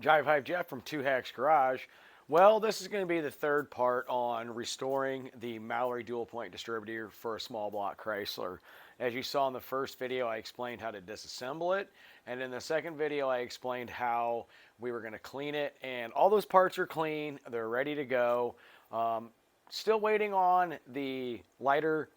Jive Hive Jeff from Two Hacks Garage. Well, this is going to be the third part on restoring the Mallory dual point distributor for a small block Chrysler. As you saw in the first video, I explained how to disassemble it, and in the second video, I explained how we were going to clean it, and all those parts are clean. They're ready to go. Still waiting on the lighter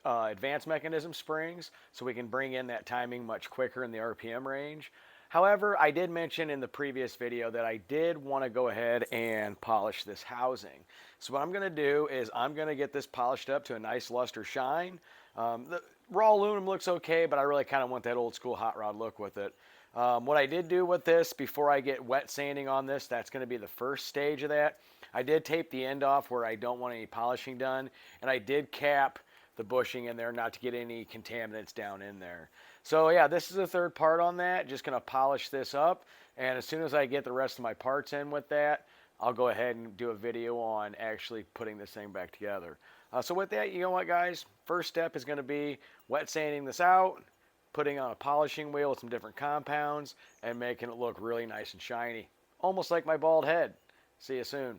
advanced mechanism springs so we can bring in that timing much quicker in the RPM range. However, I did mention in the previous video that I did want to go ahead and polish this housing. So what I'm going to do is I'm going to get this polished up to a nice luster shine. The raw aluminum looks okay, but I really kind of want that old school hot rod look with it. What I did do with this before I get wet sanding on this, that's going to be the first stage of that. I did tape the end off where I don't want any polishing done, and I did cap the bushing in there not to get any contaminants down in there. So yeah, this is the third part on that. Just gonna polish this up, and as soon as I get the rest of my parts in with that, I'll go ahead and do a video on actually putting this thing back together. So with that, you know what guys, first step is gonna be wet sanding this out, putting on a polishing wheel with some different compounds, and making it look really nice and shiny. Almost like my bald head. See you soon.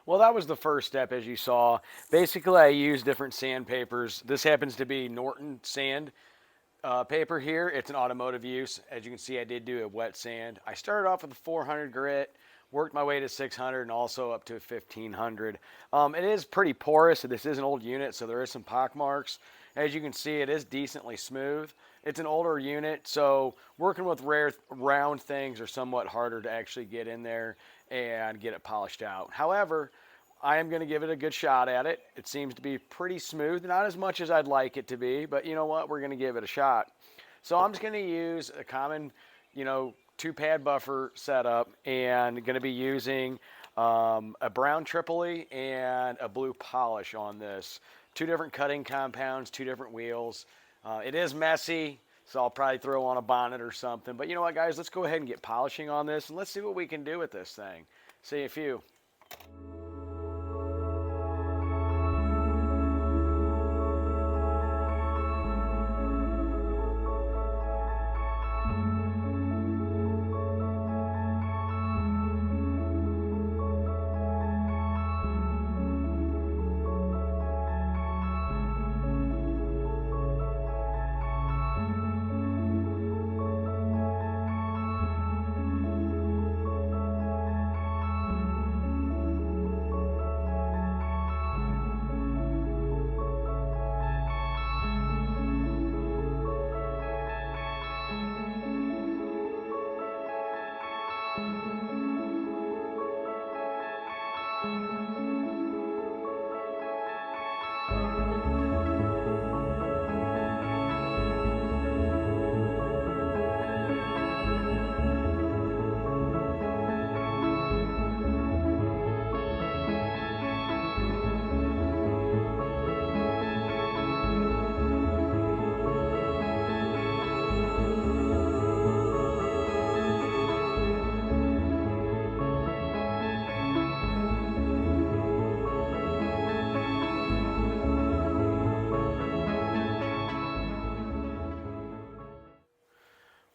Well, that was the first step, as you saw. Basically, I used different sandpapers. This happens to be Norton sand paper here. It's an automotive use. As you can see, I did do a wet sand. I started off with a 400 grit, worked my way to 600, and also up to 1500. It is pretty porous. This is an old unit, so there is some pock marks. As you can see, it is decently smooth. It's an older unit, so working with rare round things are somewhat harder to actually get in there and get it polished out. However, I am going to give it a good shot at it. It seems to be pretty smooth, not as much as I'd like it to be, but you know what? We're going to give it a shot. So I'm just going to use a common, two pad buffer setup, and going to be using a brown Tripoli and a blue polish on this. Two different cutting compounds, two different wheels. It is messy, so I'll probably throw on a bonnet or something. But you know what, guys? Let's go ahead and get polishing on this, and let's see what we can do with this thing. See you in a few.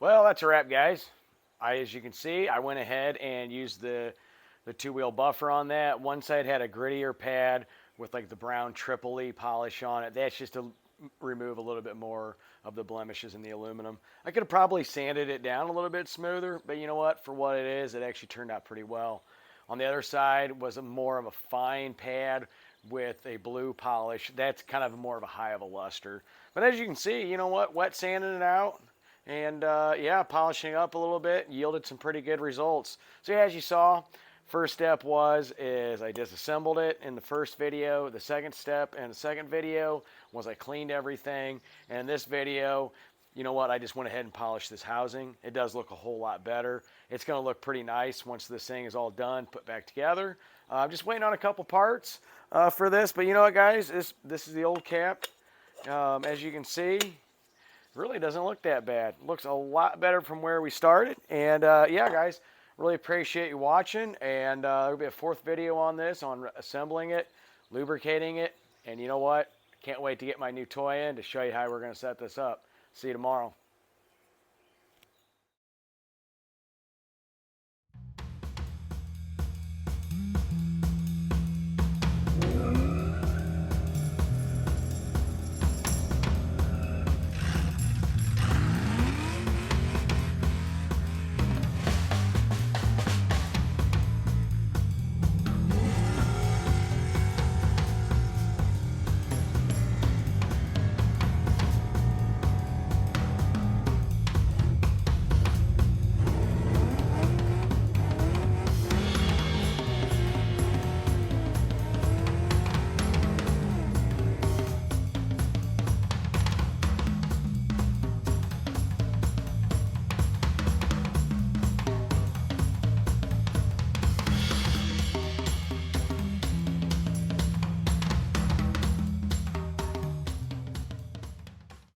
Well, that's a wrap, guys. As you can see, I went ahead and used the two-wheel buffer on that. One side had a grittier pad with like the brown Tripoli polish on it. That's just to remove a little bit more of the blemishes in the aluminum. I could have probably sanded it down a little bit smoother, but you know what? For what it is, it actually turned out pretty well. On the other side was more of a fine pad with a blue polish. That's kind of more of a high of a luster. But as you can see, you know what? Wet sanding it out, And yeah, polishing up a little bit yielded some pretty good results. So yeah, as you saw, first step is I disassembled it in the first video. The second step in the second video was I cleaned everything. And in this video, you know what, I just went ahead and polished this housing. It does look a whole lot better. It's going to look pretty nice once this thing is all done, put back together. I'm just waiting on a couple parts for this. But you know what, guys, this is the old cap. As you can see, really doesn't look that bad. Looks a lot better from where we started. And yeah, guys, really appreciate you watching. And there'll be a fourth video on this, on assembling it, lubricating it. And you know what? Can't wait to get my new toy in to show you how we're going to set this up. See you tomorrow.